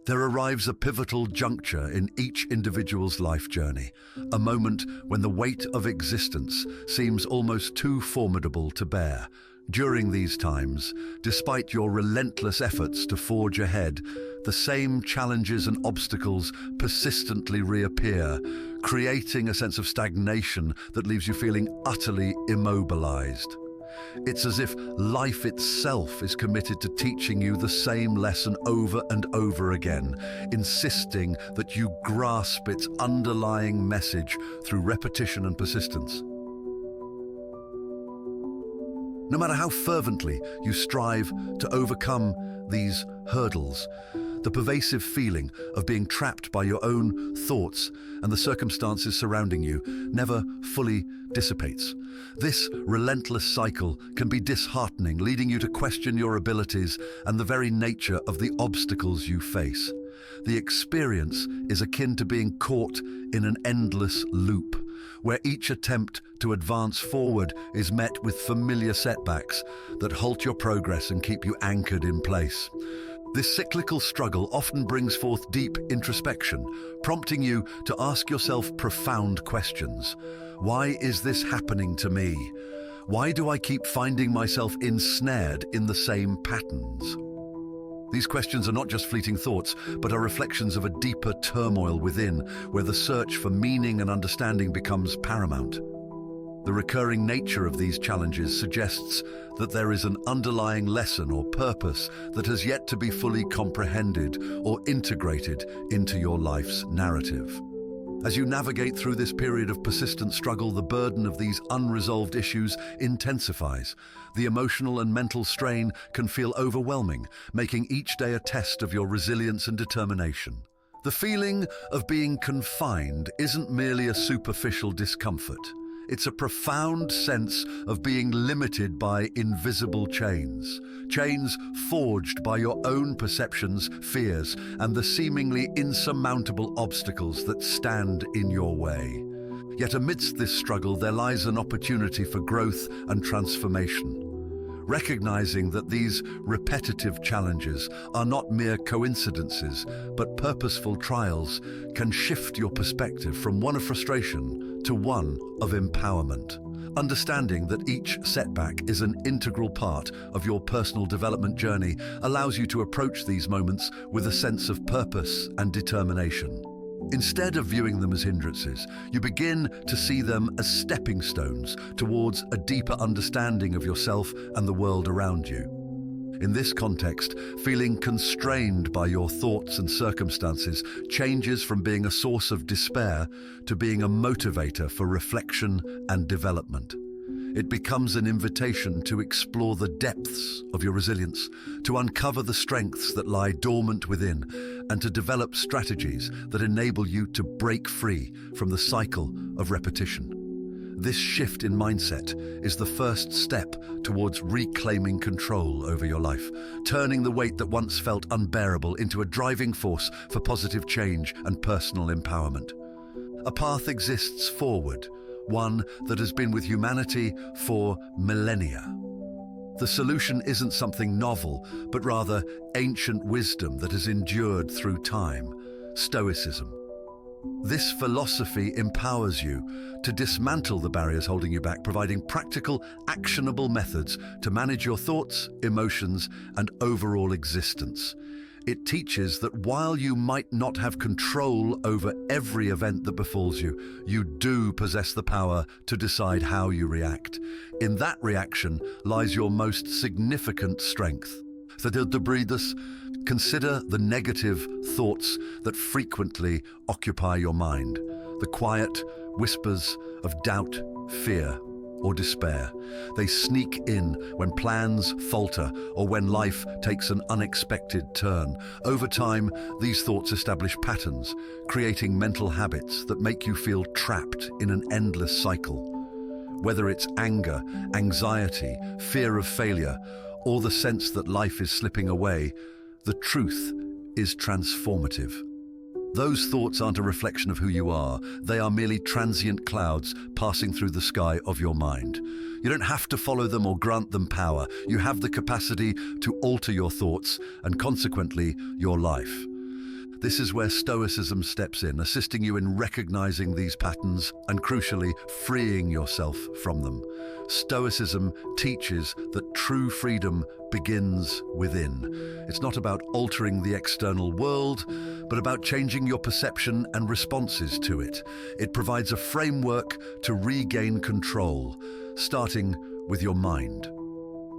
There arrives a pivotal juncture in each individual's life journey, a moment when the weight of existence seems almost too formidable to bear. During these times, despite your relentless efforts to forge ahead, the same challenges and obstacles persistently reappear, creating a sense of stagnation that leaves you feeling utterly immobilized. It's as if life itself is committed to teaching you the same lesson over and over again, insisting that you grasp its underlying message through repetition and persistence. No matter how fervently you strive to overcome these hurdles, the pervasive feeling of being trapped by your own thoughts and the circumstances surrounding you never fully dissipates. This relentless cycle can be disheartening, leading you to question your abilities and the very nature of the obstacles you face. The experience is akin to being caught in an endless loop, where each attempt to advance forward is met with familiar setbacks that halt your progress and keep you anchored in place. This cyclical struggle often brings forth deep introspection, prompting you to ask yourself profound questions. Why is this happening to me? Why do I keep finding myself ensnared in the same patterns? These questions are not just fleeting thoughts, but are reflections of a deeper turmoil within, where the search for meaning and understanding becomes paramount. The recurring nature of these challenges suggests that there is an underlying lesson or purpose that has yet to be fully comprehended or integrated into your life's narrative. As you navigate through this period of persistent struggle, the burden of these unresolved issues intensifies. The emotional and mental strain can feel overwhelming, making each day a test of your resilience and determination. The feeling of being confined isn't merely a superficial discomfort. It's a profound sense of being limited by invisible chains forged by your own perceptions, fears, and the seemingly insurmountable obstacles that stand in your way. Yet amidst this struggle, there lies an opportunity for growth and transformation. Recognizing that these repetitive challenges are not mere coincidences, but purposeful trials, can shift your perspective from one of frustration to one of empowerment. Understanding that each setback is an integral part of your personal development journey allows you to approach these moments with a sense of purpose and determination. Instead of viewing them as hindrances, you begin to see them as stepping stones towards a deeper understanding of yourself and the world around you. In this context, feeling constrained by your thoughts and circumstances changes from being a source of despair to being a motivator for reflection and development. It becomes an invitation to explore the depths of your resilience, to uncover the strengths that lie dormant within, and to develop strategies that enable you to break free from the cycle of repetition. This shift in mindset is the first step towards reclaiming control over your life, turning the weight that once felt unbearable into a driving force for positive change and personal empowerment. A path exists forward, one that has been with humanity for millennia. The solution isn't something novel, but rather ancient wisdom that has endured through time: Stoicism. This philosophy empowers you to dismantle the barriers holding you back, providing practical, actionable methods to manage your thoughts, emotions, and overall existence. It teaches that while you might not have control over every event that befalls you, you do possess the power to decide how you react. In that reaction lies your most significant strength. Consider the negative thoughts that frequently occupy your mind, the quiet whispers of doubt, fear, or despair. They sneak in when plans falter or when life takes an unexpected turn. Over time, these thoughts establish patterns, creating mental habits that make you feel trapped in an endless cycle. Whether it's anger, anxiety, fear of failure, or the sense that life is slipping away, the truth is transformative. Those thoughts aren't a reflection of who you are. They are merely transient clouds passing through the sky of your mind. You don't have to follow them or grant them power. You have the capacity to alter your thoughts and consequently your life. This is where Stoicism steps in, assisting you in recognizing these patterns and, crucially, freeing yourself from them. Stoicism teaches that true freedom begins within. It's not about altering the external world, but about changing your perception and responses to it. It provides a framework to regain control, starting with your mind.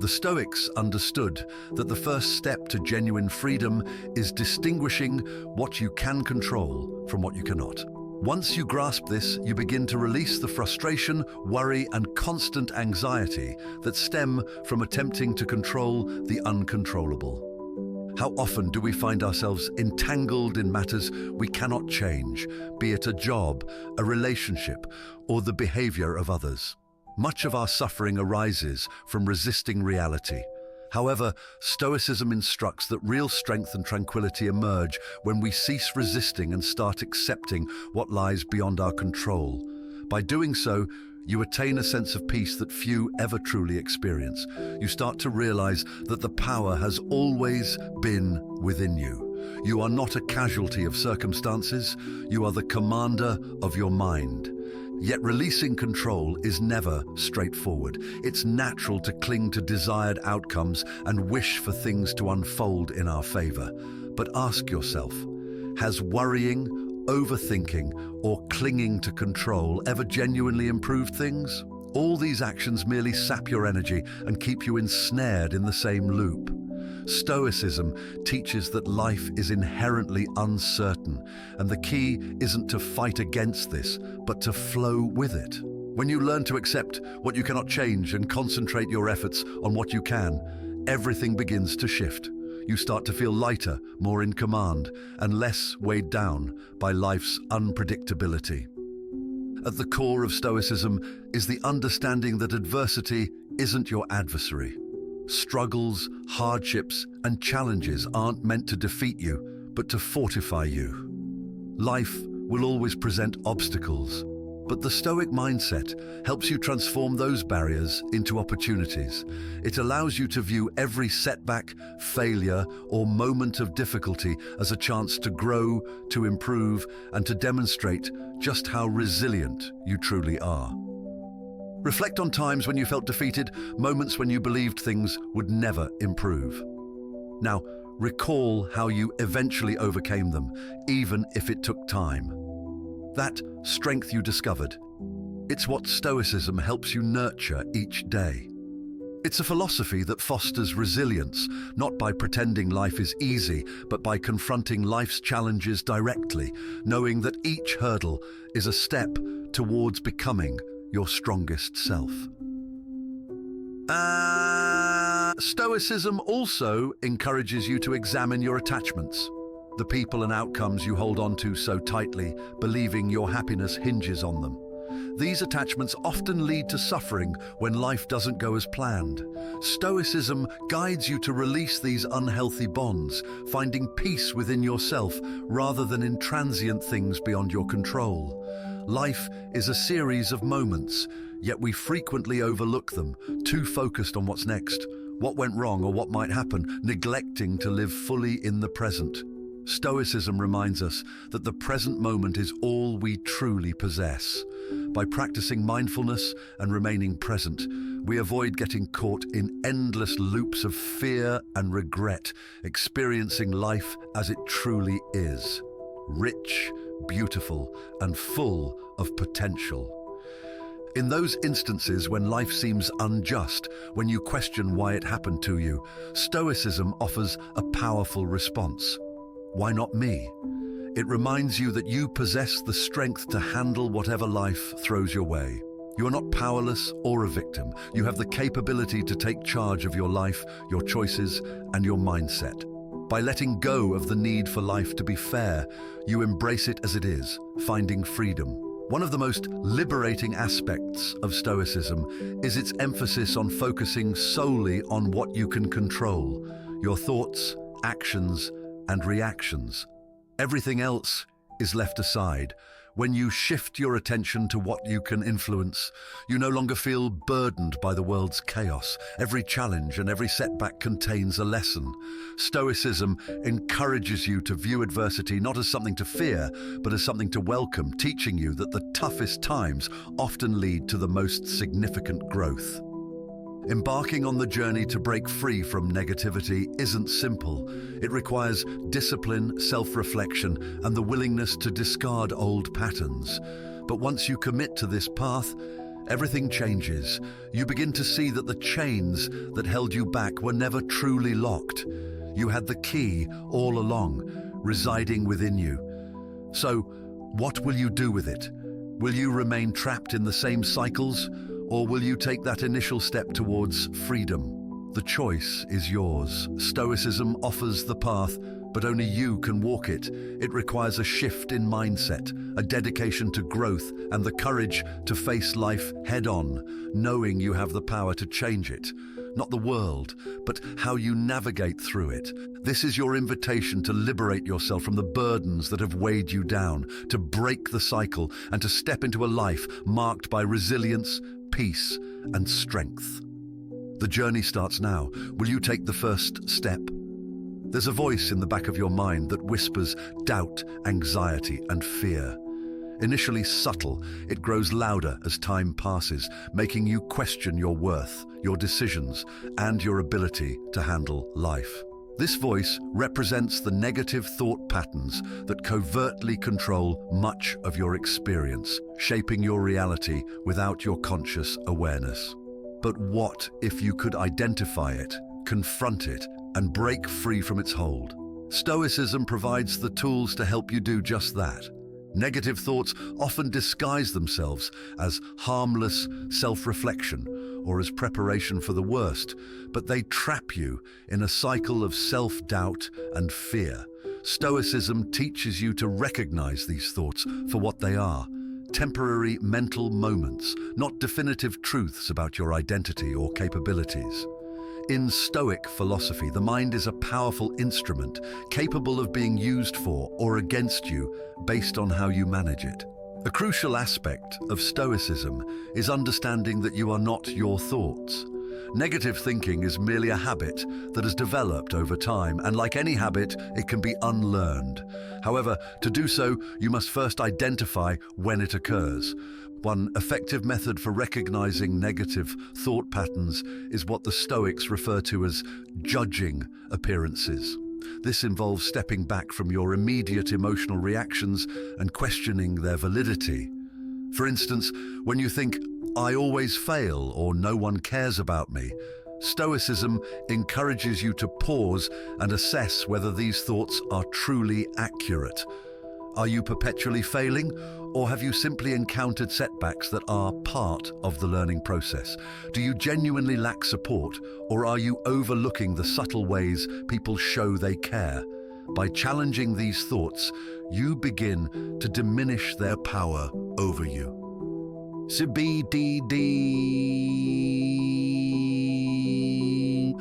The Stoics understood that the first step to genuine freedom is distinguishing what you can control from what you cannot. Once you grasp this, you begin to release the frustration, worry, and constant anxiety that stem from attempting to control the uncontrollable. How often do we find ourselves entangled in matters we cannot change, be it a job, a relationship, or the behavior of others? Much of our suffering arises from resisting reality. However, Stoicism instructs that real strength and tranquility emerge when we cease resisting and start accepting what lies beyond our control. By doing so, you attain a sense of peace that few ever truly experience. You start to realize that the power has always been within you. You are not a casualty of circumstances, you are the commander of your mind. Yet releasing control is never straightforward. It's natural to cling to desired outcomes and wish for things to unfold in our favor. But ask yourself, has worrying, overthinking, or clinging to control ever genuinely improved things? All these actions merely sap your energy and keep you ensnared in the same loop. Stoicism teaches that life is inherently uncertain, and the key isn't to fight against this, but to flow with it. When you learn to accept what you cannot change and concentrate your efforts on what you can, everything begins to shift. You start to feel lighter, more in command, and less weighed down by life's unpredictability. At the core of Stoicism is the understanding that adversity isn't your adversary. Struggles, hardships, and challenges aren't meant to defeat you, but to fortify you. Life will always present obstacles, but the Stoic mindset helps you transform those barriers into opportunities. It allows you to view every setback, failure, or moment of difficulty as a chance to grow, to improve, and to demonstrate just how resilient you truly are. Reflect on times when you felt defeated, moments when you believed things would never improve. Now, recall how you eventually overcame them, even if it took time. That strength you discovered, it's what Stoicism helps you nurture each day. It's a philosophy that fosters resilience, not by pretending life is easy, but by confronting life's challenges directly, knowing that each hurdle is a step towards becoming your strongest self. Stoicism also encourages you to examine your attachments, the people and outcomes you hold on to so tightly, believing your happiness hinges on them. These attachments often lead to suffering when life doesn't go as planned. Stoicism guides you to release these unhealthy bonds, finding peace within yourself rather than in transient things beyond your control. Life is a series of moments, yet we frequently overlook them, too focused on what's next, what went wrong or what might happen, neglecting to live fully in the present. Stoicism reminds us that the present moment is all we truly possess. By practicing mindfulness and remaining present, we avoid getting caught in endless loops of fear and regret, experiencing life as it truly is, rich, beautiful, and full of potential. In those instances when life seems unjust, when you question why it happened to you, Stoicism offers a powerful response. Why not me? It reminds you that you possess the strength to handle whatever life throws your way. You are not powerless or a victim. You have the capability to take charge of your life, your choices, and your mindset. By letting go of the need for life to be fair, you embrace it as it is, finding freedom. One of the most liberating aspects of Stoicism is its emphasis on focusing solely on what you can control, your thoughts, actions, and reactions. Everything else is left aside, when you shift your attention to what you can influence, you no longer feel burdened by the world's chaos. Every challenge and every setback contains a lesson. Stoicism encourages you to view adversity not as something to fear, but as something to welcome, teaching you that the toughest times often lead to the most significant growth. Embarking on the journey to break free from negativity isn't simple. It requires discipline, self-reflection, and the willingness to discard old patterns. But once you commit to this path, everything changes. You begin to see that the chains that held you back were never truly locked. You had the key all along, residing within you. So, what will you do with it? Will you remain trapped in the same cycles? Or will you take that initial step towards freedom? The choice is yours. Stoicism offers the path, but only you can walk it. It requires a shift in mindset, a dedication to growth, and the courage to face life head-on, knowing you have the power to change it. Not the world, but how you navigate through it. This is your invitation to liberate yourself from the burdens that have weighed you down, to break the cycle, and to step into a life marked by resilience, peace, and strength. The journey starts now. Will you take the first step? There's a voice in the back of your mind that whispers doubt, anxiety, and fear. Initially subtle, it grows louder as time passes, making you question your worth, your decisions, and your ability to handle life. This voice represents the negative thought patterns that covertly control much of your experience, shaping your reality without your conscious awareness. But what if you could identify it, confront it, and break free from its hold? Stoicism provides the tools to help you do just that. Negative thoughts often disguise themselves as harmless self-reflection or as preparation for the worst, but they trap you in a cycle of self-doubt and fear. Stoicism teaches you to recognize these thoughts for what they are: temporary mental moments, not definitive truths about your identity or capabilities. In Stoic philosophy, the mind is a powerful instrument capable of being used for or against you based on how you manage it. A crucial aspect of Stoicism is understanding that you are not your thoughts. Negative thinking is merely a habit that has developed over time, and like any habit, it can be unlearned. However, to do so, you must first identify when it occurs. One effective method for recognizing negative thought patterns is what the Stoics refer to as judging appearances. This involves stepping back from your immediate emotional reactions and questioning their validity. For instance, when you think, "I always fail," or "no one cares about me," Stoicism encourages you to pause and assess whether these thoughts are truly accurate. Are you perpetually failing, or have you simply encountered setbacks that are part of the learning process? Do you genuinely lack support, or are you overlooking the subtle ways people show they care? By challenging these thoughts, you begin to diminish their power over you.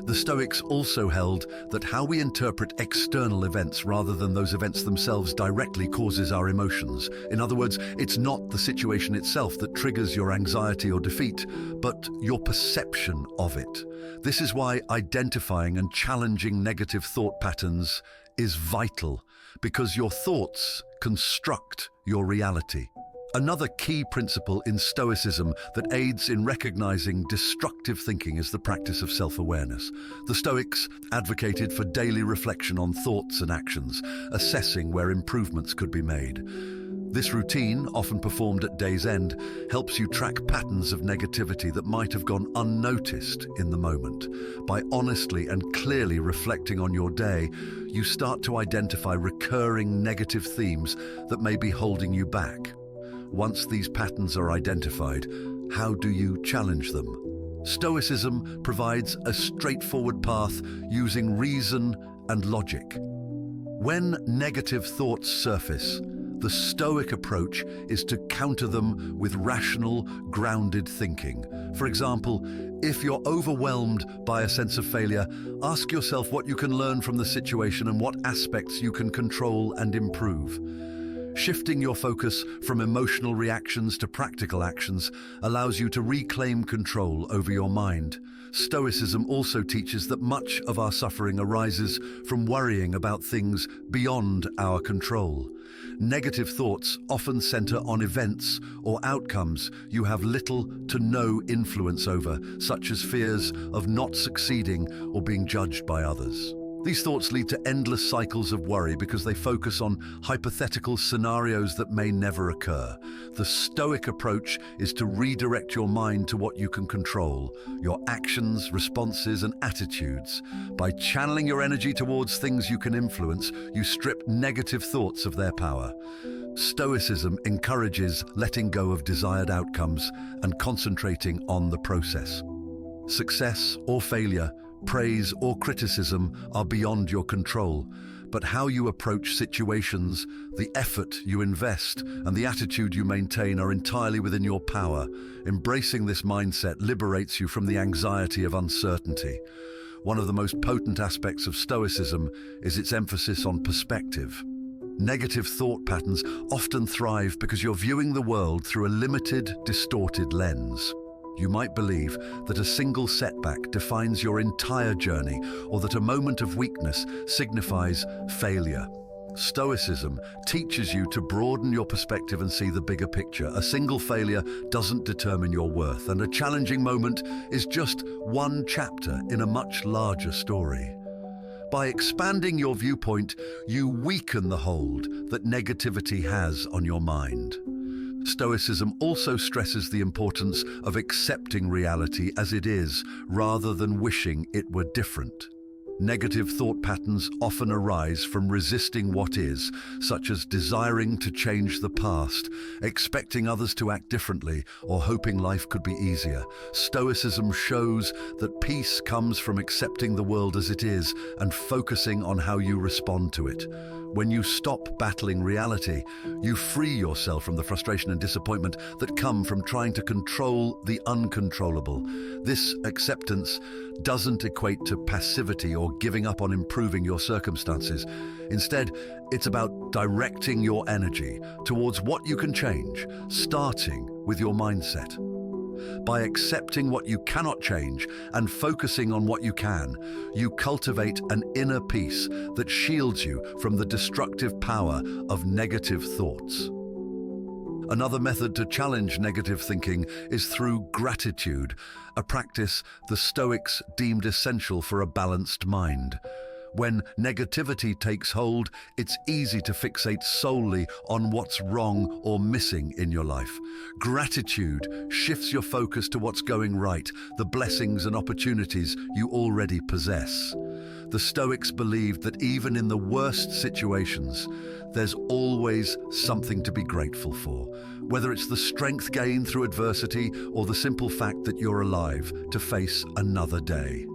The Stoics also held that how we interpret external events rather than those events themselves directly causes our emotions. In other words, it's not the situation itself that triggers your anxiety or defeat, but your perception of it. This is why identifying and challenging negative thought patterns is vital, because your thoughts construct your reality. Another key principle in Stoicism that aids in recognizing destructive thinking is the practice of self-awareness. The Stoics advocated for daily reflection on thoughts and actions, assessing where improvements could be made. This routine, often performed at day's end, helps you track patterns of negativity that might have gone unnoticed in the moment. By honestly and clearly reflecting on your day, you start to identify recurring negative themes that may be holding you back. Once these patterns are identified, how do you challenge them? Stoicism provides a straightforward path using reason and logic. When negative thoughts surface, the Stoic approach is to counter them with rational, grounded thinking. For example, if you're overwhelmed by a sense of failure, ask yourself what you can learn from the situation and what aspects you can control and improve. Shifting your focus from emotional reactions to practical actions allows you to reclaim control over your mind. Stoicism also teaches that much of our suffering arises from worrying about things beyond our control. Negative thoughts often center on events or outcomes you have little to no influence over, such as fears of not succeeding or being judged by others. These thoughts lead to endless cycles of worry because they focus on hypothetical scenarios that may never occur. The Stoic approach is to redirect your mind to what you can control, your actions, responses, and attitudes. By channeling your energy towards things you can influence, you strip negative thoughts of their power. Stoicism encourages letting go of desired outcomes and concentrating on the process. Success or failure, praise or criticism are beyond your control, but how you approach situations, the effort you invest, and the attitude you maintain are entirely within your power. Embracing this mindset liberates you from the anxiety of uncertainty. One of the most potent aspects of Stoicism is its emphasis on perspective. Negative thought patterns often thrive because you're viewing the world through a limited, distorted lens. You might believe that a single setback defines your entire journey, or that a moment of weakness signifies failure. Stoicism teaches you to broaden your perspective and see the bigger picture. A single failure doesn't determine your worth, and a challenging moment is just one chapter in a much larger story. By expanding your viewpoint, you weaken the hold that negativity has on your mind. Stoicism also stresses the importance of accepting reality as it is, rather than wishing it were different. Negative thought patterns often arise from resisting what is, such as desiring to change the past, expecting others to act differently, or hoping life could be easier. Stoicism shows that peace comes from accepting the world as it is and focusing on how you respond to it. When you stop battling reality, you free yourself from the frustration and disappointment that come from trying to control the uncontrollable. This acceptance doesn't equate to passivity or giving up on improving your circumstances. Instead, it's about directing your energy towards what you can change, starting with your mindset. By accepting what you cannot change and focusing on what you can, you cultivate an inner peace that shields you from the destructive power of negative thoughts. Another method to challenge negative thinking is through gratitude, a practice the Stoics deemed essential for a balanced mind. When negativity takes hold, it's easy to fixate solely on what's wrong or missing in your life. Gratitude shifts your focus to what's going right, the blessings and opportunities you already possess. The Stoics believed that even in the worst situations, there's always something to be grateful for, whether it's the strength gained through adversity or the simple fact that you're alive to face another day.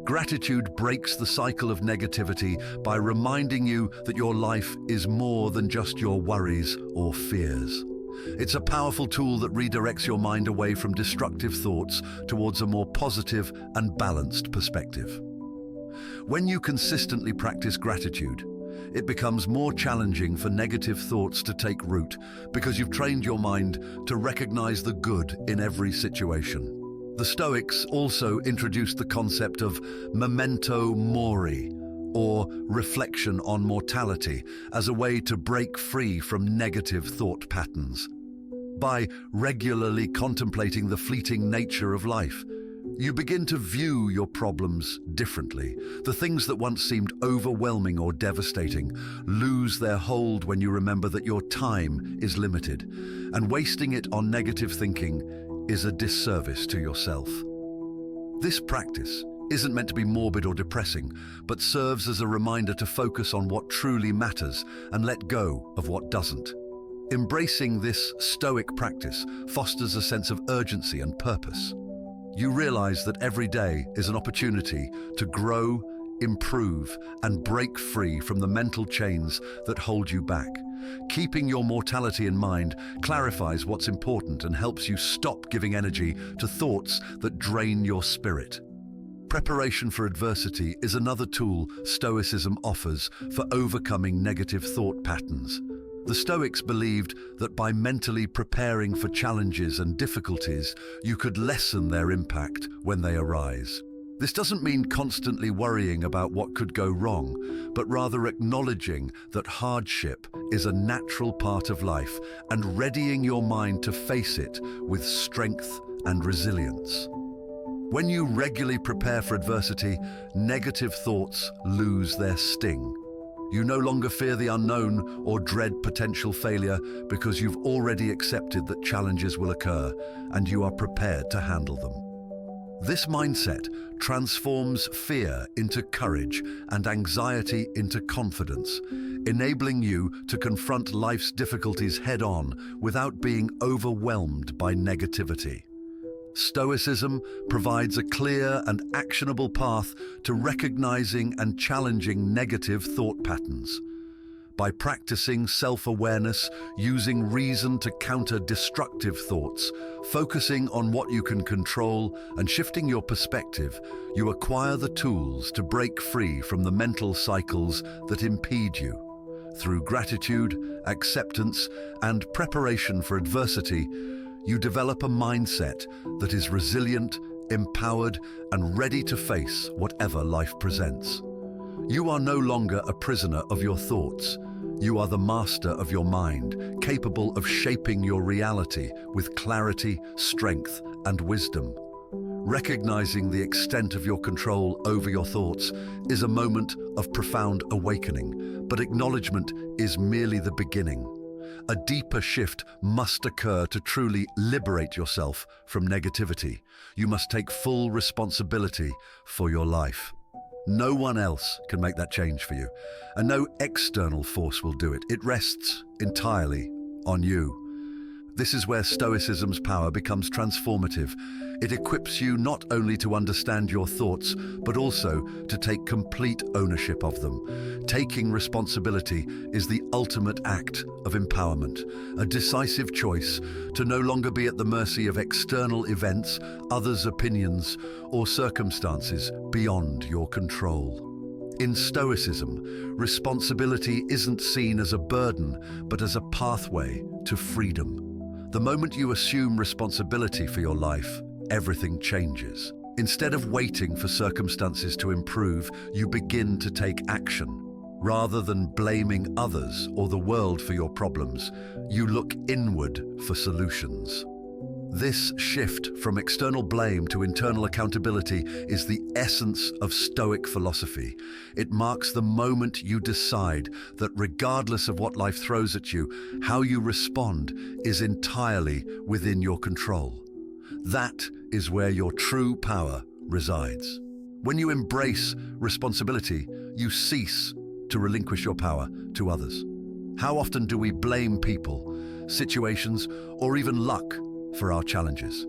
Gratitude breaks the cycle of negativity by reminding you that your life is more than just your worries or fears. It's a powerful tool that redirects your mind away from destructive thoughts towards a more positive and balanced perspective. When you consistently practice gratitude, it becomes more challenging for negative thoughts to take root because you've trained your mind to recognize the good in every situation. The Stoics also introduced the concept of memento mori, or reflection on mortality, as a way to break free from negative thought patterns. By regularly contemplating the fleeting nature of life, you begin to view your problems differently. The things that once seemed overwhelming or devastating lose their hold when you remember that your time is limited, and wasting it on negative thinking is a disservice to yourself. This practice isn't meant to be morbid or depressing, but serves as a reminder to focus on what truly matters and let go of what doesn't. Embracing this Stoic practice fosters a sense of urgency and purpose. You realize that every day is an opportunity to grow, improve, and break free from the mental chains that hold you back. Keeping your mortality in mind clarifies what's important and helps you stop giving energy to thoughts that drain your spirit. Preparation for adversity is another tool Stoicism offers for overcoming negative thought patterns. The Stoics believed that by mentally preparing for challenges and difficulties, you could lessen their impact when they arise. This doesn't mean constantly worrying about what could go wrong, but rather acknowledging that hardship is a natural part of life and readying your mind to face it with strength and resilience. When you regularly prepare for adversity, negative thoughts lose their sting. You no longer fear the unknown or dread potential failure because you've already accepted that challenges will occur and you are prepared to handle them. This mindset transforms fear into courage and anxiety into confidence, enabling you to confront life's difficulties head-on without being overwhelmed by negativity. Stoicism provides a clear and actionable path to recognizing and challenging negative thought patterns. By practicing self-awareness, using reason to counter destructive thoughts, focusing on what you can control, and shifting your perspective, you acquire the tools to break free from the mental cycles that impede you. Through gratitude, acceptance, and preparation for adversity, you develop a mindset that is resilient, empowered, and ready to face whatever life presents. You are no longer a prisoner of your thoughts. You are the master of your mind, capable of shaping your reality with clarity, strength, and wisdom. Recognizing the extent of your control over your thoughts is a moment of profound awakening, but acknowledgement is merely the beginning. A deeper shift must occur to truly liberate yourself from negativity. You must take full responsibility for your life. No one else can make that change for you, and no external force will do it. It rests entirely on you. This is where Stoicism's power becomes transformative. It equips you not only to understand your thoughts, but also to take complete ownership of them. Taking responsibility is the ultimate act of empowerment, a decisive choice to no longer be at the mercy of external events, others' opinions, or circumstances beyond your control. In Stoicism, responsibility isn't seen as a burden, but as a pathway to freedom. The moment you assume responsibility for your life, everything changes. Instead of waiting for circumstances to improve, you begin to take action. Rather than blaming others or the world for your problems, you look inward for solutions. This shift from external blame to internal accountability is the essence of Stoic philosophy. It marks the moment you decide that regardless of what life throws at you, how you respond is entirely within your control. That is where your true power resides. When you embrace responsibility, you cease to relinquish your power to others. How often do we blame people, situations, or even luck for our challenges?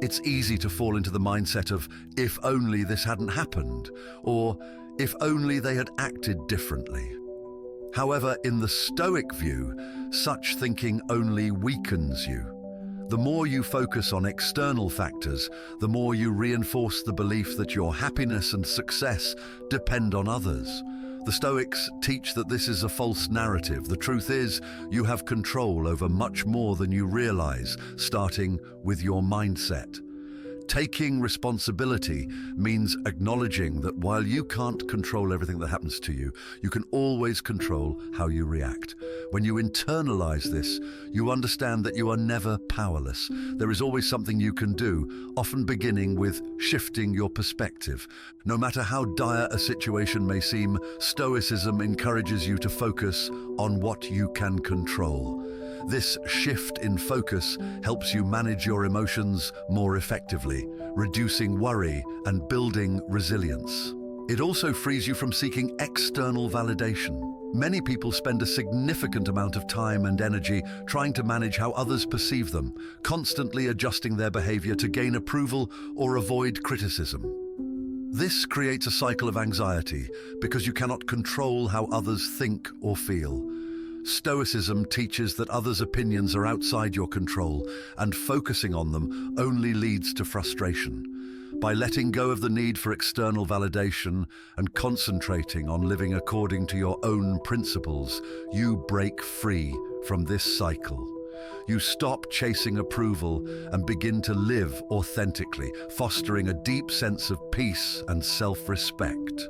It's easy to fall into the mindset of, if only this hadn't happened, or if only they had acted differently. However, in the Stoic view, such thinking only weakens you. The more you focus on external factors, the more you reinforce the belief that your happiness and success depend on others. The Stoics teach that this is a false narrative. The truth is, you have control over much more than you realize, starting with your mindset. Taking responsibility means acknowledging that while you can't control everything that happens to you, you can always control how you react. When you internalize this, you understand that you are never powerless. There is always something you can do, often beginning with shifting your perspective. No matter how dire a situation may seem, Stoicism encourages you to focus on what you can control. This shift in focus helps you manage your emotions more effectively, reducing worry and building resilience. It also frees you from seeking external validation. Many people spend a significant amount of time and energy trying to manage how others perceive them, constantly adjusting their behavior to gain approval or avoid criticism. This creates a cycle of anxiety because you cannot control how others think or feel. Stoicism teaches that others' opinions are outside your control, and focusing on them only leads to frustration. By letting go of the need for external validation and concentrating on living according to your own principles, you break free from this cycle. You stop chasing approval and begin to live authentically, fostering a deep sense of peace and self-respect.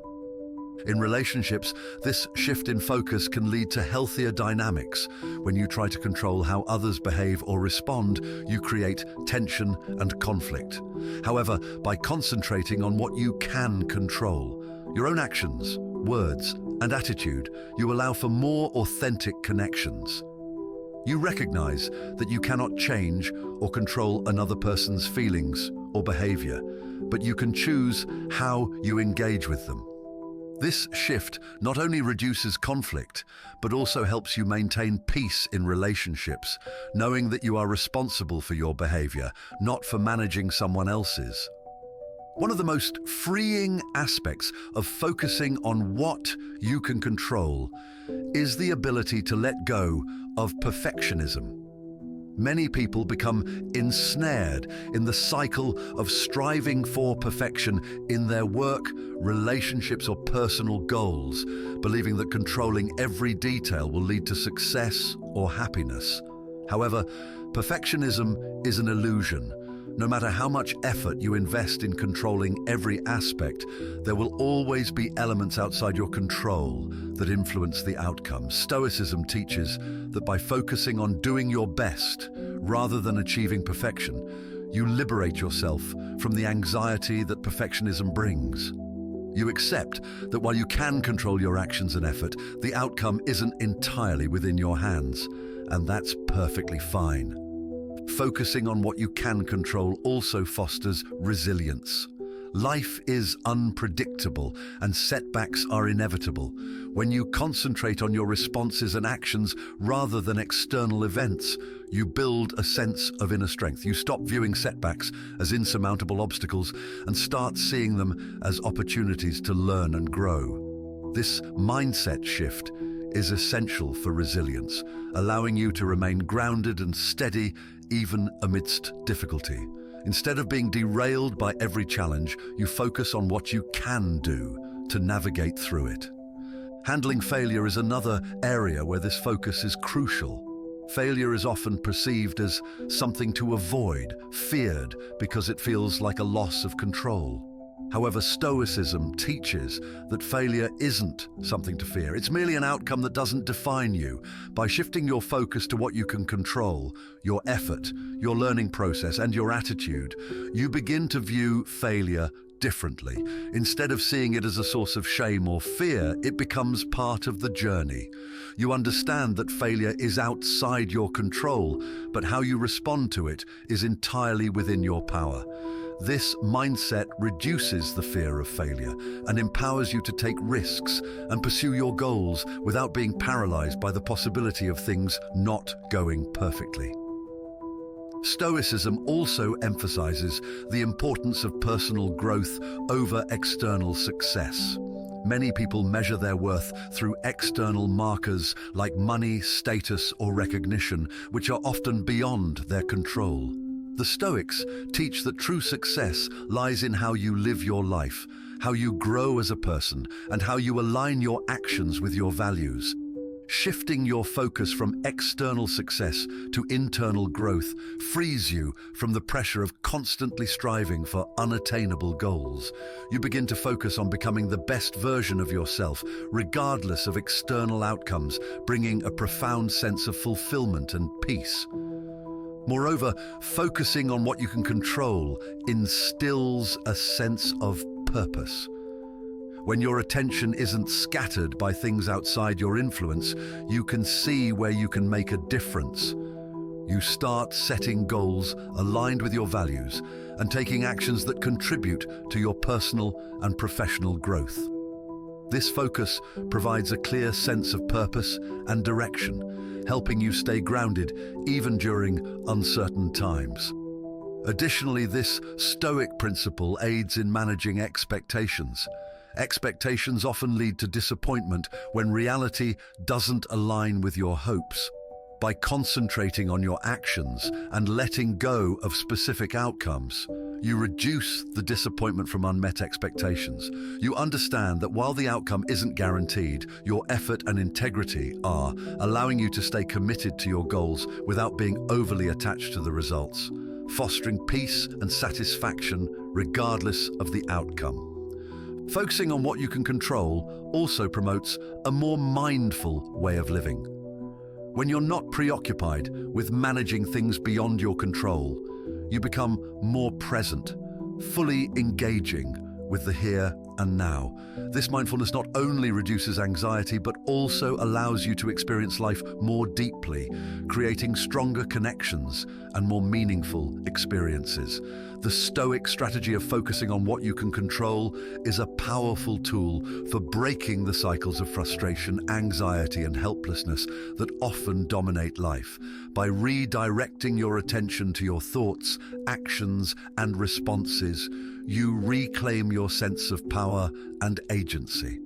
In relationships, this shift in focus can lead to healthier dynamics. When you try to control how others behave or respond, you create tension and conflict. However, by concentrating on what you can control, your own actions, words, and attitude, you allow for more authentic connections. You recognize that you cannot change or control another person's feelings or behavior, but you can choose how you engage with them. This shift not only reduces conflict, but also helps you maintain peace in relationships, knowing that you are responsible for your behavior, not for managing someone else's. One of the most freeing aspects of focusing on what you can control is the ability to let go of perfectionism. Many people become ensnared in the cycle of striving for perfection in their work, relationships, or personal goals, believing that controlling every detail will lead to success or happiness. However, perfectionism is an illusion. No matter how much effort you invest in controlling every aspect, there will always be elements outside your control that influence the outcome. Stoicism teaches that by focusing on doing your best rather than achieving perfection, you liberate yourself from the anxiety that perfectionism brings. You accept that while you can control your actions and effort, the outcome isn't entirely within your hands, and that's perfectly fine. Focusing on what you can control also fosters resilience. Life is unpredictable and setbacks are inevitable. When you concentrate on your responses and actions rather than external events, you build a sense of inner strength. You stop viewing setbacks as insurmountable obstacles and start seeing them as opportunities to learn and grow. This mindset shift is essential for resilience, allowing you to remain grounded and steady even amidst difficulty. Instead of being derailed by every challenge, you focus on what you can do to navigate through it. Handling failure is another area where this focus is crucial. Failure is often perceived as something to avoid, feared, because it feels like a loss of control. However, Stoicism teaches that failure isn't something to fear. It's merely an outcome that doesn't define you. By shifting your focus to what you can control, your effort, your learning process, and your attitude, you begin to view failure differently. Instead of seeing it as a source of shame or fear, it becomes part of the journey. You understand that failure is outside your control, but how you respond to it is entirely within your power. This mindset reduces the fear of failure and empowers you to take risks and pursue your goals without being paralyzed by the possibility of things not going perfectly. Stoicism also emphasizes the importance of personal growth over external success. Many people measure their worth through external markers like money, status, or recognition, which are often beyond their control. The Stoics teach that true success lies in how you live your life, how you grow as a person, and how you align your actions with your values. Shifting your focus from external success to internal growth frees you from the pressure of constantly striving for unattainable goals. You begin to focus on becoming the best version of yourself, regardless of external outcomes, bringing a profound sense of fulfillment and peace. Moreover, focusing on what you can control instills a sense of purpose. When your attention isn't scattered by things outside your influence, you can see where you can make a difference. You start setting goals aligned with your values and taking actions that contribute to your personal and professional growth. This focus provides a clear sense of purpose and direction, helping you stay grounded even during uncertain times. Additionally, this Stoic principle aids in managing expectations. Expectations often lead to disappointment when reality doesn't align with your hopes. By concentrating on your actions and letting go of specific outcomes, you reduce the disappointment from unmet expectations. You understand that while the outcome isn't guaranteed, your effort and integrity are, allowing you to stay committed to your goals without being overly attached to the results, fostering peace and satisfaction regardless of the outcome. Focusing on what you can control also promotes a more mindful way of living. When you're not preoccupied with managing things beyond your control, you become more present, fully engaging with the here and now. This mindfulness not only reduces anxiety, but also allows you to experience life more deeply, creating stronger connections and more meaningful experiences. The Stoic strategy of focusing on what you can control is a powerful tool for breaking the cycles of frustration, anxiety, and helplessness that often dominate life. By redirecting your attention to your thoughts, actions, and responses, you reclaim your sense of power and agency.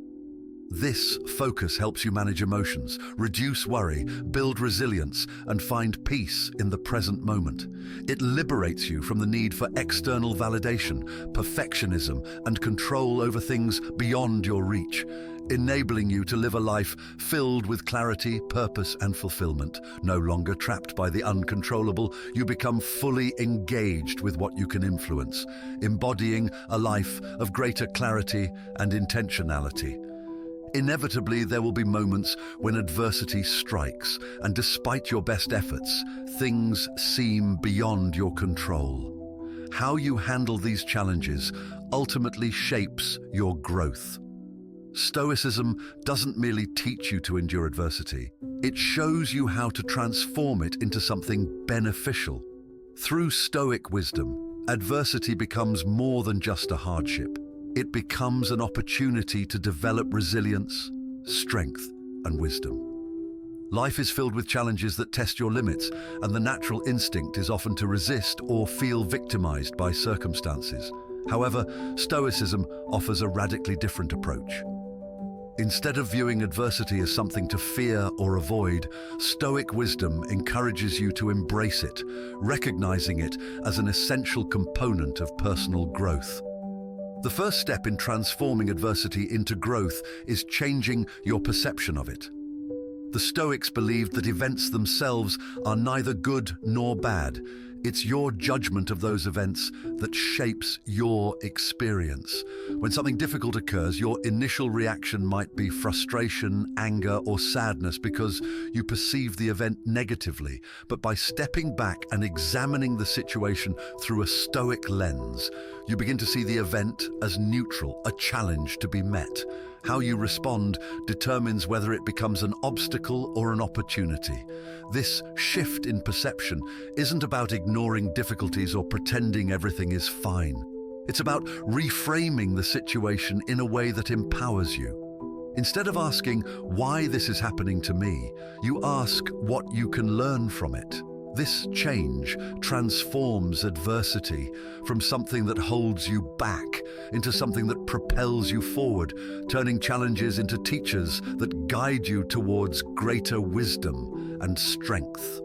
This focus helps you manage emotions, reduce worry, build resilience, and find peace in the present moment. It liberates you from the need for external validation, perfectionism, and control over things beyond your reach, enabling you to live a life filled with clarity, purpose, and fulfillment. No longer trapped by the uncontrollable, you become fully engaged with what you can influence, embodying a life of greater clarity and intentionality. Inevitably, there will be moments when adversity strikes, and despite your best efforts, things seem beyond your control. How you handle these challenges ultimately shapes your growth. Stoicism doesn't merely teach you to endure adversity, it shows you how to transform it into something beneficial. Through Stoic wisdom, adversity becomes more than just a hardship. It becomes an opportunity to develop resilience, strength, and wisdom. Life is filled with challenges that test your limits, and the natural instinct is often to resist or feel victimized by circumstances. However, Stoicism offers a radically different approach. Instead of viewing adversity as something to fear or avoid, Stoic wisdom encourages you to embrace it, recognizing it as an essential component of personal growth. The first step in transforming adversity into growth is changing your perception of it. The Stoics believed that events themselves are neither good nor bad. It's your judgment of those events that shapes your experience. When something difficult occurs, your initial reaction might be frustration, anger, or sadness because you perceive the event negatively. But by stepping back and examining the situation through a Stoic lens, you begin to see the event as neutral, a challenge to be met. How you respond determines whether it becomes an obstacle or an opportunity. This shift in perception isn't about ignoring difficulties or pretending everything is fine. It's about reframing the situation in a way that empowers you. Instead of asking, "Why this is happening to me?" you ask what you can learn from it. This change transforms adversity from something that holds you back into something that propels you forward, turning challenges into teachers that guide you towards greater wisdom and strength.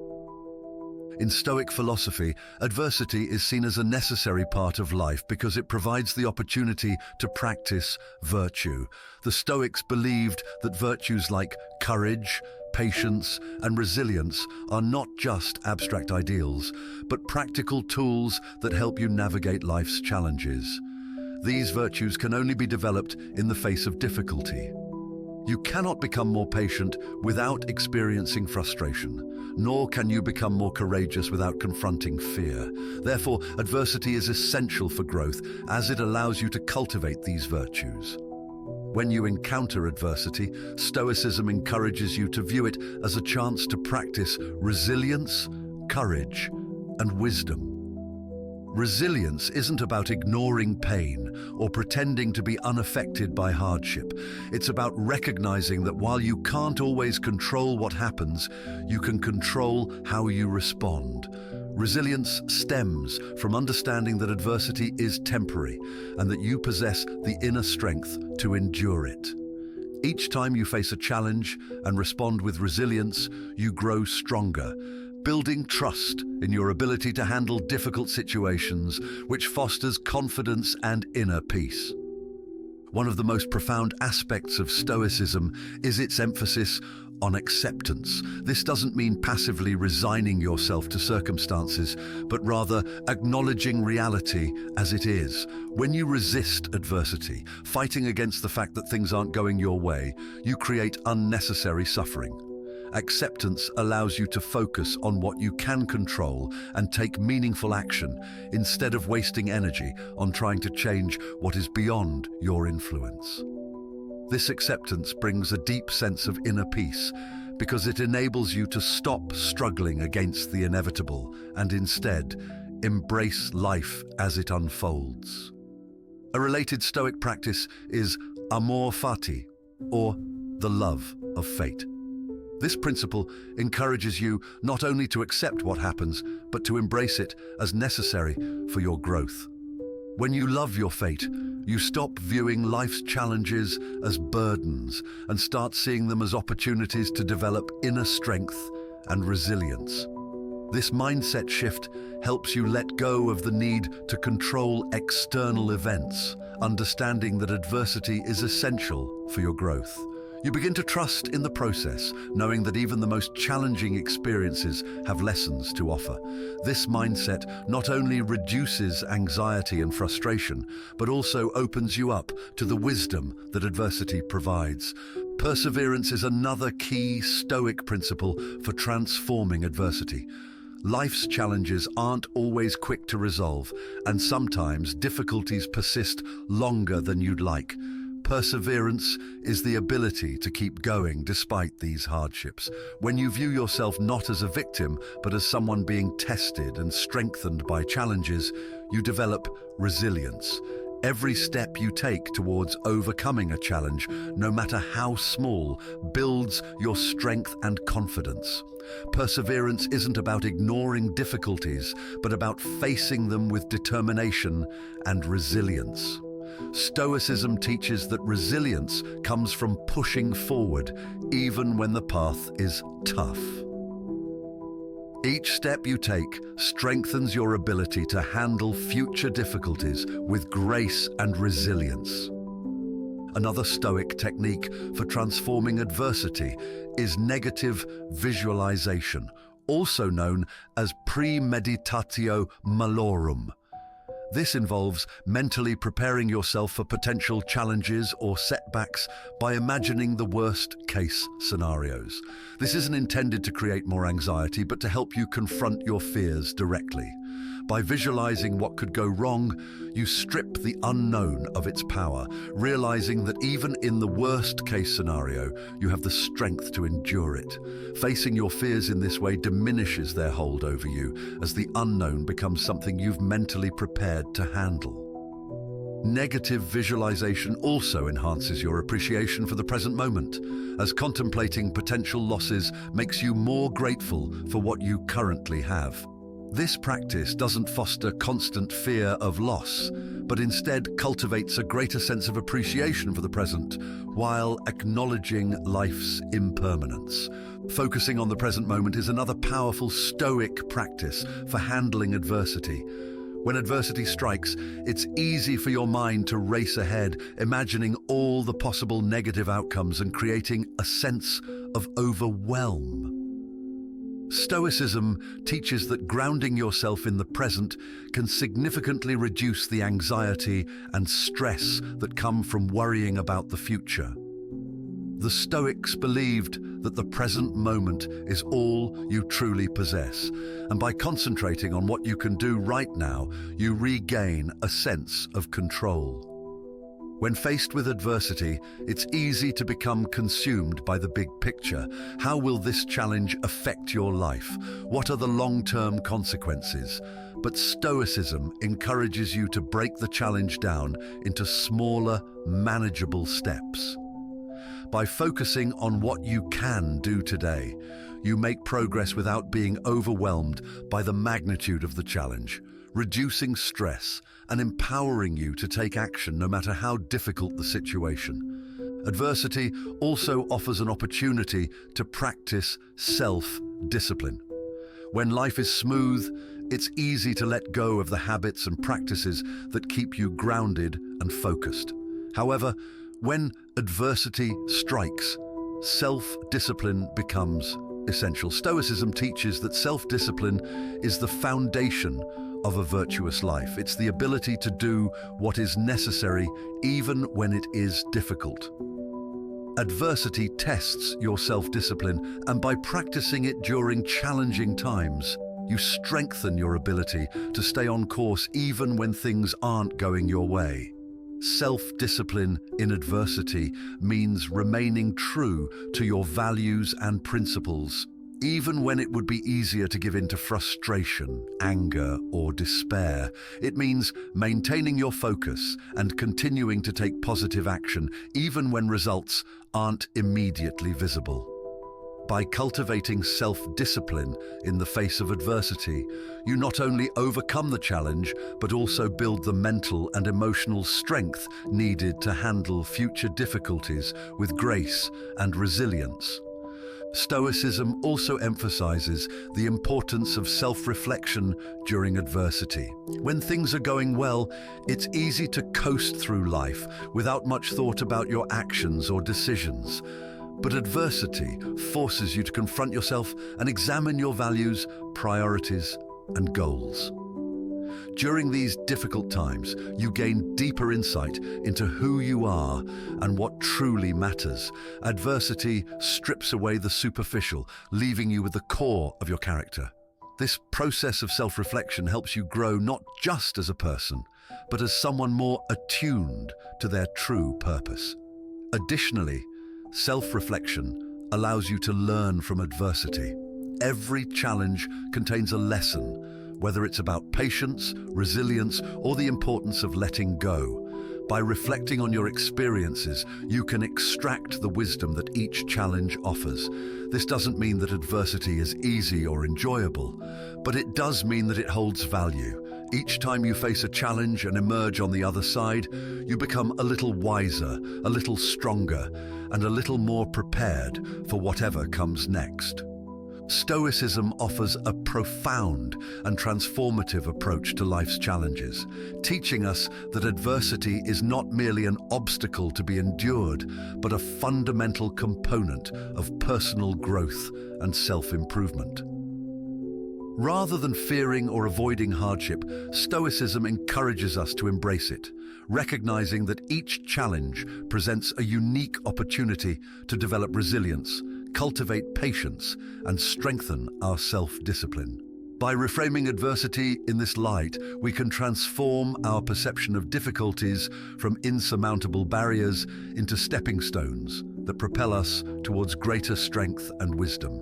In Stoic philosophy, adversity is seen as a necessary part of life because it provides the opportunity to practice virtue. The Stoics believed that virtues like courage, patience, and resilience are not just abstract ideals, but practical tools that help you navigate life's challenges. These virtues can only be developed in the face of difficulty. You cannot become more patient without experiencing frustration, nor can you become more courageous without confronting fear. Therefore, adversity is essential for growth as it allows you to cultivate these virtues. When you encounter adversity, Stoicism encourages you to view it as a chance to practice resilience, courage, and wisdom. Resilience isn't about ignoring pain or pretending to be unaffected by hardship. It's about recognizing that while you can't always control what happens, you can control how you respond. Resilience stems from understanding that adversity is temporary and that you possess the inner strength to endure it. Each time you face a challenge and respond with resilience, you grow stronger, building trust in your ability to handle difficult situations, which fosters confidence and inner peace. One of the most profound aspects of Stoicism is its emphasis on acceptance. This doesn't mean passively resigning yourself to circumstances, but rather acknowledging reality as it is. When you resist adversity, fighting against the fact that things aren't going your way, you create unnecessary suffering. Acceptance allows you to focus on what you can control and take meaningful action instead of wasting energy on trying to change what is beyond your influence. This acceptance brings a deep sense of inner peace because it enables you to stop struggling against the inevitable and instead embrace life as it unfolds. A related Stoic practice is amor fati, or the love of fate. This principle encourages you not only to accept what happens, but to embrace it as necessary for your growth. When you love your fate, you stop viewing life's challenges as burdens and start seeing them as opportunities to develop inner strength and resilience. This mindset shift helps you let go of the need to control external events, understanding that adversity is essential for your growth. You begin to trust in the process, knowing that even the most challenging experiences have lessons to offer. This mindset not only reduces anxiety and frustration, but also opens you up to the wisdom that adversity provides. Perseverance is another key Stoic principle for transforming adversity. Life's challenges aren't always quick to resolve, and sometimes difficulties persist longer than you'd like. Perseverance is the ability to keep going despite these hardships. When you view yourself not as a victim, but as someone being tested and strengthened by challenges, you develop resilience. Every step you take towards overcoming a challenge, no matter how small, builds your strength and confidence. Perseverance isn't about ignoring difficulties, but about facing them with determination and resilience. Stoicism teaches that resilience comes from pushing forward, even when the path is tough. Each step you take strengthens your ability to handle future difficulties with grace and resilience. Another Stoic technique for transforming adversity is negative visualization, also known as premeditatio malorum. This involves mentally preparing yourself for potential challenges or setbacks by imagining the worst-case scenarios. This isn't intended to create more anxiety, but to help you confront your fears directly. By visualizing what could go wrong, you strip the unknown of its power, realizing that even in the worst-case scenario, you have the strength to endure it. Facing your fears in this way diminishes their hold over you, as the unknown becomes something you've mentally prepared to handle. Negative visualization also enhances your appreciation for the present moment, as contemplating potential losses makes you more grateful for what you currently have. This practice doesn't foster constant fear of loss, but instead cultivates a greater sense of appreciation for the present, while acknowledging life's impermanence. Focusing on the present moment is another powerful Stoic practice for handling adversity. When adversity strikes, it's easy for your mind to race ahead, imagining all the possible negative outcomes and creating a sense of overwhelm. Stoicism teaches that grounding yourself in the present can significantly reduce the anxiety and stress that come from worrying about the future. The Stoics believed that the present moment is all you truly possess, and by concentrating on what you can do right now, you regain a sense of control. When faced with adversity, it's easy to become consumed by the big picture. How will this challenge affect your life? What are the long-term consequences? But Stoicism encourages you to break the challenge down into smaller, manageable steps. By focusing on what you can do today, you make progress without being overwhelmed by the magnitude of the challenge, reducing stress and empowering you to take action no matter how difficult the situation. Adversity also offers an opportunity to practice self-discipline. When life is smooth, it's easy to let go of the habits and practices that keep you grounded and focused. However, when adversity strikes, self-discipline becomes essential. Stoicism teaches that self-discipline is the foundation of a virtuous life. It's the ability to do what is necessary even when it is difficult. Adversity tests your self-discipline, and by practicing it during challenging times, you strengthen your ability to stay on course even when things aren't going your way. Self-discipline in adversity means remaining true to your values and principles, even when it would be easier to give in to frustration, anger, or despair. It means maintaining your focus and continuing to take positive action, even when results aren't immediately visible. By cultivating self-discipline in the face of adversity, you not only overcome the challenge, but also build the mental and emotional strength needed to handle future difficulties with grace and resilience. Stoicism also emphasizes the importance of self-reflection during adversity. When things are going well, it's easy to coast through life without much thought about your actions or decisions. But adversity forces you to confront yourself and examine your values, priorities, and goals. During these difficult times, you gain deeper insight into who you are and what truly matters. Adversity strips away the superficial, leaving you with the core of your character. This process of self-reflection helps you grow not just as a person, but as someone more attuned to their true purpose. Additionally, self-reflection allows you to learn from adversity. Every challenge contains a lesson, whether it's about patience, resilience, or the importance of letting go. By reflecting on your experiences, you can extract the wisdom that each challenge offers. This doesn't mean that adversity is easy or enjoyable, but it does mean that it holds value. Each time you face a challenge and emerge on the other side, you become a little wiser, a little stronger, and a little more prepared for whatever comes next. Stoicism offers a profound and transformative approach to life's challenges, teaching us that adversity is not merely an obstacle to be endured, but a fundamental component of personal growth and self-improvement. Rather than fearing or avoiding hardship, Stoicism encourages us to embrace it, recognizing that each challenge presents a unique opportunity to develop resilience, cultivate patience, and strengthen our self-discipline. By reframing adversity in this light, we can transform our perception of difficulties from insurmountable barriers into stepping stones that propel us towards greater strength and wisdom.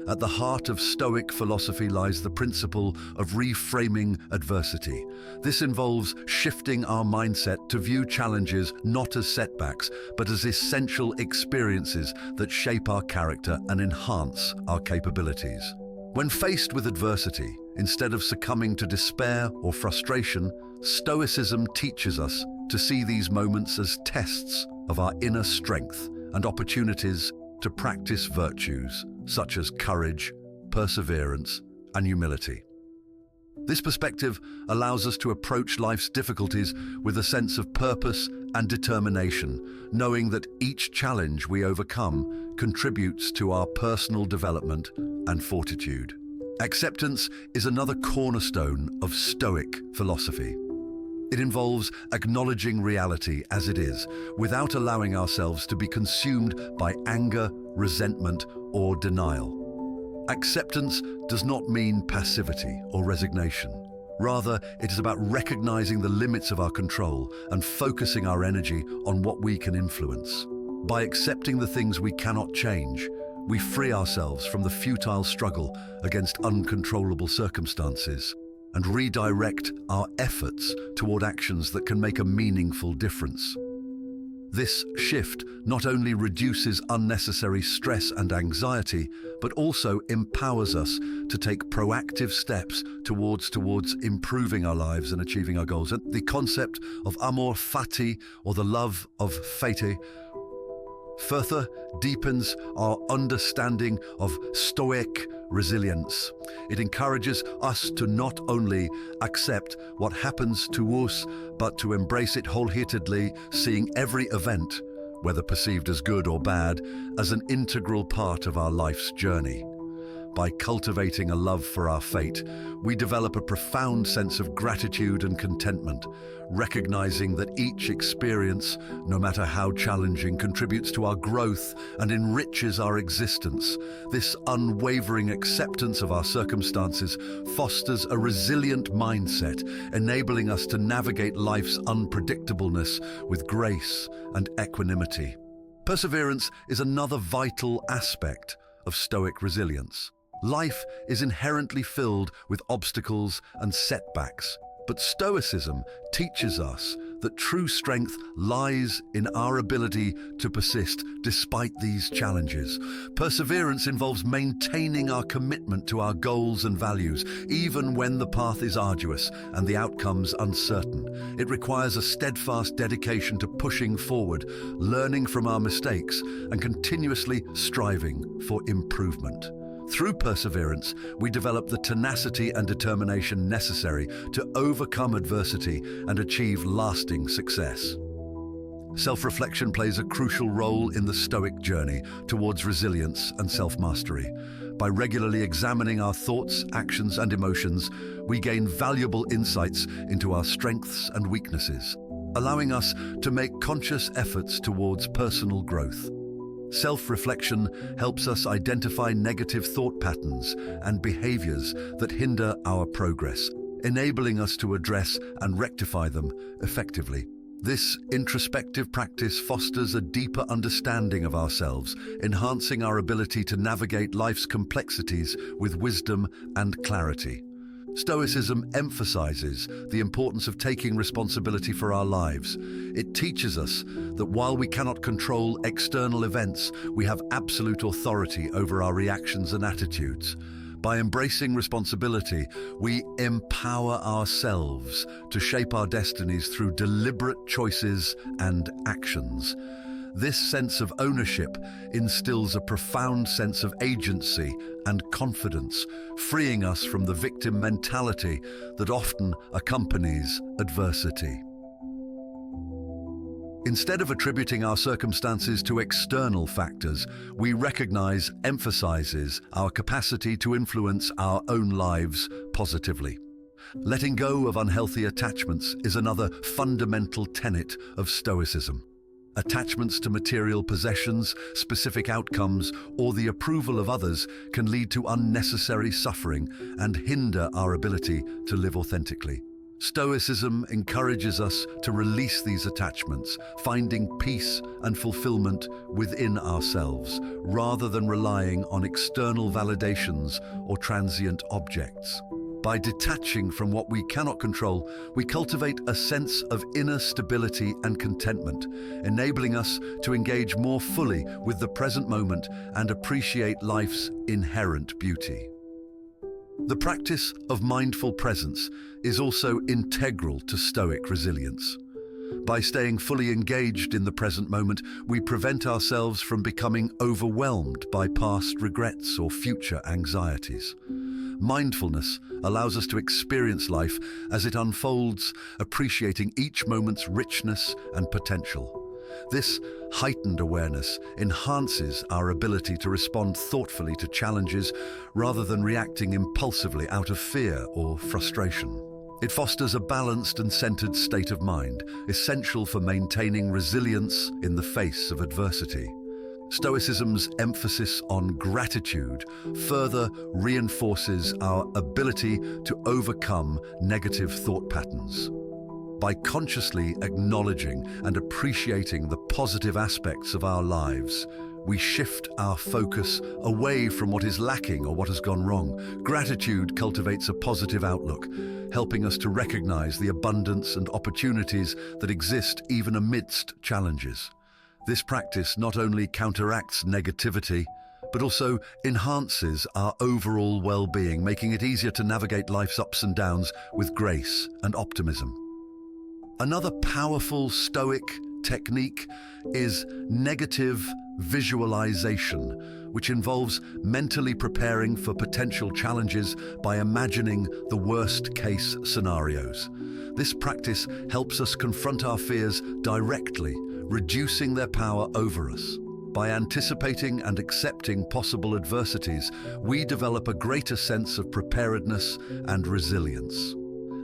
At the heart of Stoic philosophy lies the principle of reframing adversity. This involves shifting our mindset to view challenges not as setbacks, but as essential experiences that shape our character and enhance our capabilities. When faced with adversity, instead of succumbing to despair or frustration, Stoicism teaches us to see these moments as tests of our inner strength and opportunities to practice virtues such as courage, perseverance, and humility. This perspective allows us to approach life's difficulties with a sense of purpose and determination, knowing that each challenge we overcome contributes to our personal development and fortitude. Acceptance is another cornerstone of Stoic philosophy. It involves acknowledging reality as it is, without allowing ourselves to be consumed by anger, resentment, or denial. Acceptance does not mean passivity or resignation. Rather, it is about recognizing the limits of our control and focusing our energy on what we can influence. By accepting the things we cannot change, we free ourselves from the futile struggle against uncontrollable circumstances and redirect our efforts toward actions that can make a meaningful difference. This shift not only reduces unnecessary stress and anxiety, but also empowers us to take proactive steps towards improving our lives and achieving our goals. And the concept of amor fati, or the love of fate, further deepens our understanding of Stoic resilience. It encourages us to not only accept what happens to us, but to embrace it wholeheartedly, seeing every event, whether perceived as good or bad, as an integral part of our life's journey. By cultivating a love for our fate, we develop a profound sense of gratitude and contentment, recognizing that each experience, no matter how challenging, contributes to our growth and enriches our existence. This unwavering acceptance of our circumstances fosters a resilient mindset, enabling us to navigate life's unpredictableness with grace and equanimity. Perseverance is another vital aspect of Stoic resilience. Life is inherently filled with obstacles and setbacks, but Stoicism teaches us that true strength lies in our ability to persist despite these challenges. Perseverance involves maintaining our commitment to our goals and values, even when the path is arduous and the outcomes uncertain. It requires a steadfast dedication to pushing forward, learning from our mistakes, and continuously striving for improvement. Through perseverance, we develop the tenacity and determination necessary to overcome adversity and achieve lasting success. Self-reflection plays a crucial role in the Stoic journey towards resilience and self-mastery. By regularly examining our thoughts, actions, and emotions, we gain valuable insights into our strengths and weaknesses, allowing us to make conscious efforts towards personal growth. Self-reflection helps us identify negative thought patterns and behaviors that hinder our progress, enabling us to address and rectify them effectively. This introspective practice fosters a deeper understanding of ourselves, enhancing our ability to navigate life's complexities with wisdom and clarity. Stoicism emphasizes the importance of taking responsibility for our lives. It teaches us that while we cannot control external events, we have absolute authority over our reactions and attitudes. By embracing responsibility, we empower ourselves to shape our destinies through deliberate choices and actions. This sense of ownership instills a profound sense of agency and confidence, freeing us from the victim mentality that often accompanies adversity. Instead of attributing our circumstances to external factors, we emphasizes our capacity to influence our own lives positively. Letting go of unhealthy attachments is another fundamental tenet of Stoicism. Attachments to material possessions, specific outcomes, or the approval of others can lead to unnecessary suffering and hinder our ability to live authentically. Stoicism encourages us to release these attachments, finding peace and fulfillment within ourselves, rather than relying on external validations or transient objects. By detaching from what we cannot control, we cultivate a sense of inner stability and contentment, enabling us to engage more fully with the present moment and appreciate life's inherent beauty. The practice of mindful presence is also integral to Stoic resilience. By staying fully engaged in the present moment, we prevent ourselves from becoming overwhelmed by past regrets or future anxieties. Mindfulness allows us to experience life as it unfolds, appreciating each moment's richness and potential. This heightened awareness enhances our ability to respond thoughtfully to challenges rather than reacting impulsively out of fear or frustration. It fosters a balanced and centered state of mind, essential for maintaining resilience in the face of adversity. Stoicism's emphasis on gratitude further reinforces our ability to overcome negative thought patterns. By consciously acknowledging and appreciating the positive aspects of our lives, we shift our focus away from what is lacking or what has gone wrong. Gratitude cultivates a positive outlook, helping us to recognize the abundance and opportunities that exist even amidst challenges. This practice not only counteracts negativity, but also enhances our overall well-being, making it easier to navigate life's ups and downs with grace and optimism. Another powerful Stoic technique is negative visualization, which involves mentally preparing for potential challenges by imagining the worst-case scenarios. This practice helps us confront our fears directly, reducing their power over us. By anticipating and accepting possible adversities, we develop a greater sense of preparedness and resilience.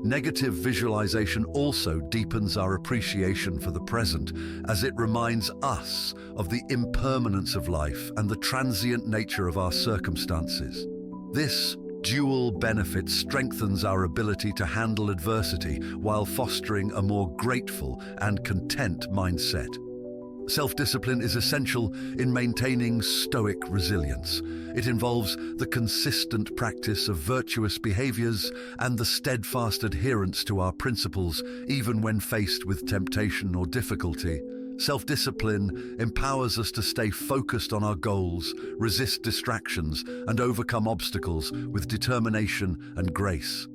Negative visualization also deepens our appreciation for the present, as it reminds us of the impermanence of life and the transient nature of our circumstances. This dual benefit strengthens our ability to handle adversity while fostering a more grateful and content mindset. Self-discipline is essential in maintaining Stoic resilience. It involves the consistent practice of virtuous behaviors and the steadfast adherence to our principles, even when faced with temptation or difficulty. Self-discipline empowers us to stay focused on our goals, resist distractions, and overcome obstacles with determination and grace.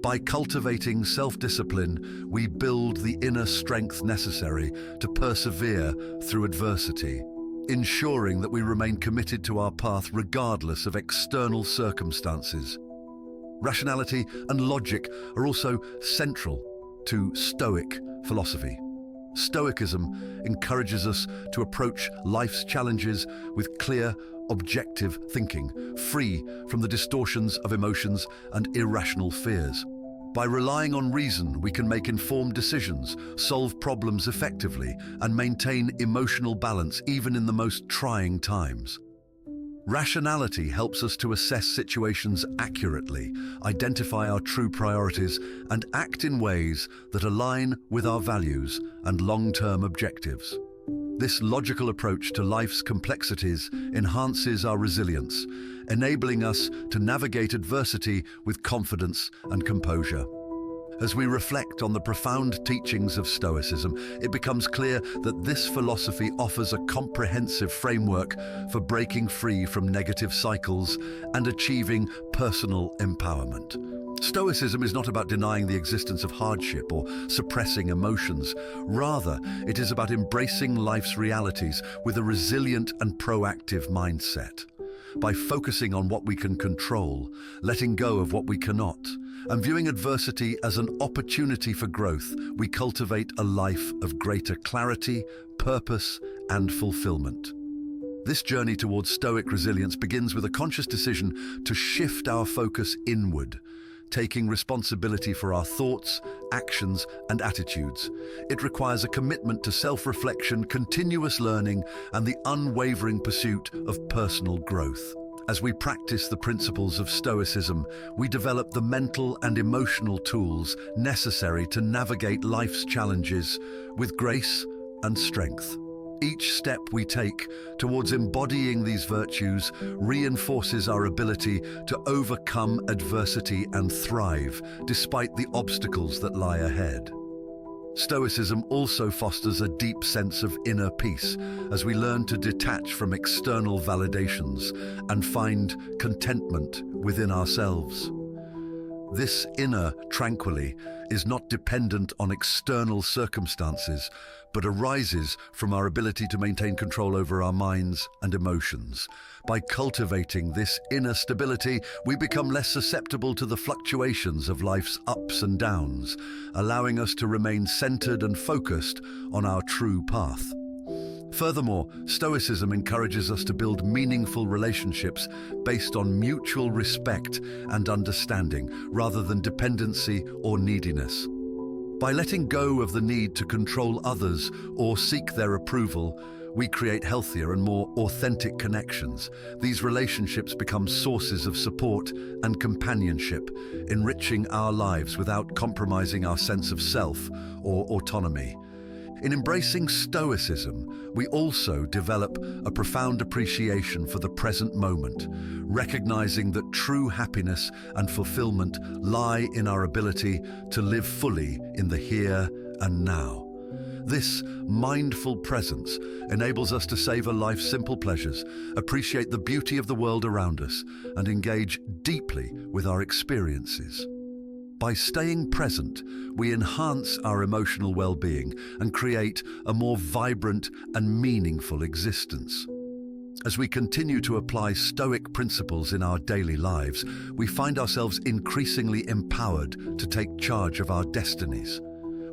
By cultivating self-discipline, we build the inner strength necessary to persevere through adversity, ensuring that we remain committed to our path regardless of external circumstances. Rationality and logic are also central to Stoic philosophy. Stoicism encourages us to approach life's challenges with clear, objective thinking, free from the distortions of emotions and irrational fears. By relying on reason, we can make informed decisions, solve problems effectively, and maintain emotional balance even in the most trying times. Rationality helps us to assess situations accurately, identify our true priorities, and act in ways that align with our values and long-term objectives. This logical approach to life's complexities enhances our resilience, enabling us to navigate adversity with confidence and composure. As we reflect on the profound teachings of Stoicism, it becomes clear that this philosophy offers a comprehensive framework for breaking free from negative cycles and achieving personal empowerment. Stoicism is not about denying the existence of hardship or suppressing emotions. Rather, it is about embracing life's realities with a resilient and proactive mindset. By focusing on what we can control, letting go of what we cannot, and viewing adversity as an opportunity for growth, we cultivate a life of greater clarity, purpose, and fulfillment. This journey towards Stoic resilience begins with a conscious decision to shift our focus inward, taking responsibility for our thoughts, actions, and attitudes. It requires a commitment to self-reflection, continuous learning, and the unwavering pursuit of personal growth. As we practice the principles of Stoicism, we develop the mental and emotional tools necessary to navigate life's challenges with grace and strength. Each step we take towards embodying these virtues reinforces our ability to overcome adversity and thrive despite the obstacles that lie ahead. Stoicism also fosters a deep sense of inner peace as we learn to detach from external validations and find contentment within ourselves. This inner tranquility is not dependent on external circumstances, but arises from our ability to maintain control over our minds and emotions. By cultivating this inner stability, we become less susceptible to the fluctuations of life's ups and downs, allowing us to remain centered and focused on our true path. Furthermore, Stoicism encourages us to build meaningful relationships based on mutual respect and understanding, rather than dependency or neediness. By letting go of the need to control others or seek their approval, we create healthier and more authentic connections. These relationships become sources of support and companionship, enriching our lives without compromising our sense of self or autonomy. In embracing Stoicism, we also develop a profound appreciation for the present moment, recognizing that true happiness and fulfillment lie in our ability to live fully in the here and now. This mindful presence enables us to savor life's simple pleasures, appreciate the beauty of the world around us, and engage deeply with our experiences. By staying present, we enhance our emotional well-being and create a more vibrant and meaningful existence. As we continue to apply Stoic principles in our daily lives, we find ourselves increasingly empowered to take charge of our destinies.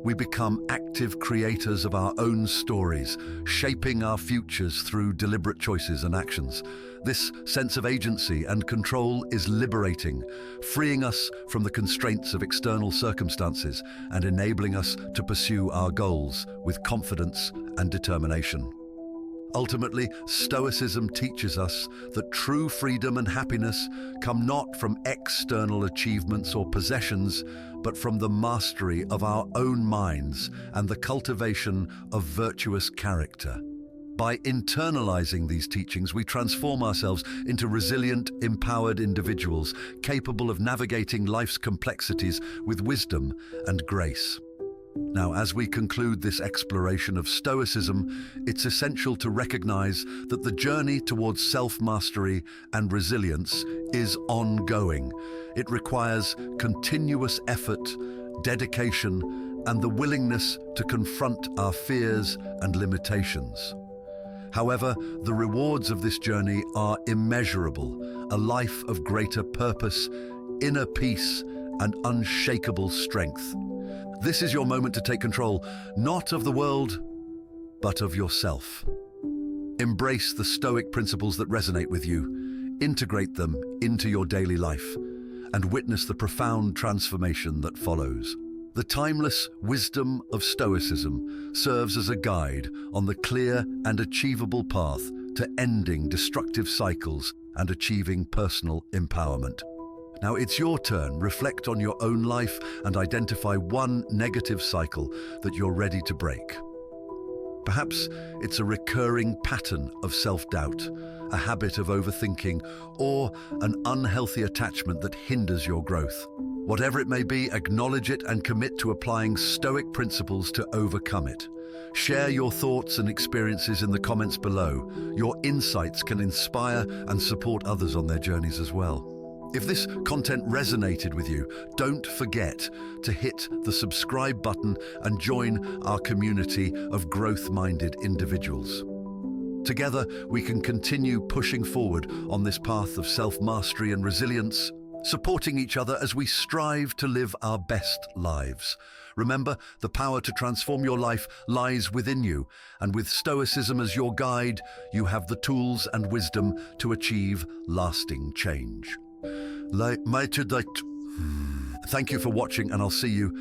We become active creators of our own stories, shaping our futures through deliberate choices and actions. This sense of agency and control is liberating, freeing us from the constraints of external circumstances and enabling us to pursue our goals with confidence and determination. Ultimately, Stoicism teaches us that true freedom and happiness come not from external achievements or possessions, but from the mastery of our own minds and the cultivation of virtuous character. By internalizing these teachings, we transform ourselves into resilient, empowered individuals, capable of navigating life's complexities with wisdom and grace. Now, as we conclude this exploration of Stoicism, it's essential to recognize that the journey towards self-mastery and resilience is ongoing. It requires continuous effort, dedication, and the willingness to confront our fears and limitations. However, the rewards of this journey are immeasurable, a life of greater purpose, inner peace, and unshakable strength. This is your moment to take control, not of the world, but of yourself. Embrace the Stoic principles that resonate with you, integrate them into your daily life, and witness the profound transformation that follows. The timeless wisdom of Stoicism serves as a guide on the clear and achievable path to ending destructive cycles and achieving personal empowerment. Now it's your turn. Reflect on your own life and identify one negative cycle that you're ready to break. Perhaps it's a recurring pattern of self-doubt, a habit of overthinking, or an unhealthy attachment that hinders your growth. Whatever it may be, acknowledge it and commit to applying Stoic principles to overcome it. Share your thoughts and experiences in the comments below. Your insights can inspire and support others on their journeys as well. If this content resonated with you, don't forget to hit the subscribe button and join our community of growth-minded individuals. Together, we can continue pushing forward on this path of self-mastery and resilience, supporting each other as we strive to live our best lives. Remember, the power to transform your life lies within you, and with Stoicism as your guide, you have the tools and wisdom to achieve lasting change. Thank you for watching, and I'll see you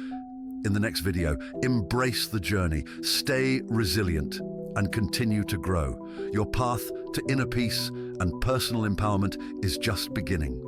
in the next video. Embrace the journey, stay resilient, and continue to grow. Your path to inner peace and personal empowerment is just beginning.